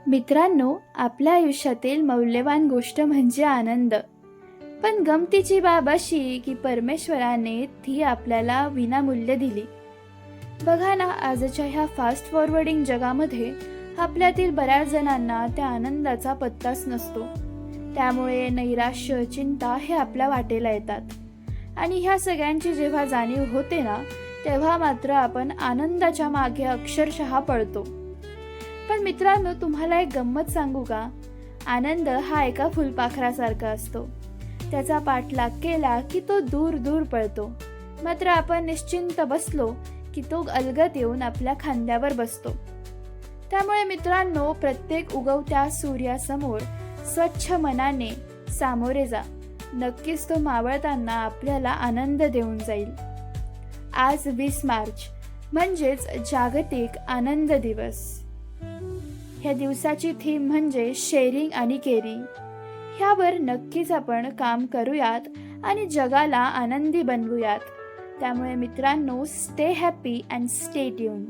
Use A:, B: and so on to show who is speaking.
A: मित्रांनो, आपल्या आयुष्यातील मौल्यवान गोष्ट म्हणजे आनंद. पण गमतीची बाब अशी की परमेश्वराने ती आपल्याला विनामूल्य दिली. बघा ना, आजच्या ह्या फास्ट फॉरवर्डिंग जगामध्ये आपल्यातील बऱ्याच जणांना त्या आनंदाचा पत्ताच नसतो. त्यामुळे नैराश्य, चिंता हे आपल्या वाटेला येतात. आणि ह्या सगळ्यांची जेव्हा जाणीव होते ना, तेव्हा मात्र आपण आनंदाच्या मागे अक्षरशः पळतो. पण मित्रांनो, तुम्हाला एक गंमत सांगू का? आनंद हा एका फुलपाखरासारखा असतो. त्याचा पाठलाग केला की तो दूर दूर पळतो. मात्र आपण निश्चिंत बसलो की तो अलगद येऊन आपल्या खांद्यावर बसतो. त्यामुळे मित्रांनो, प्रत्येक उगवत्या सूर्यासमोर स्वच्छ मनाने सामोरे जा. नक्कीच तो मावळताना आपल्याला आनंद देऊन जाईल. आज 20 मार्च म्हणजेच जागतिक आनंद दिवस. ह्या दिवसाची थीम म्हणजे शेअरिंग आणि केअरिंग. ह्यावर नक्कीच आपण काम करूयात आणि जगाला आनंदी बनवूयात. त्यामुळे मित्रांनो, stay happy and stay tune.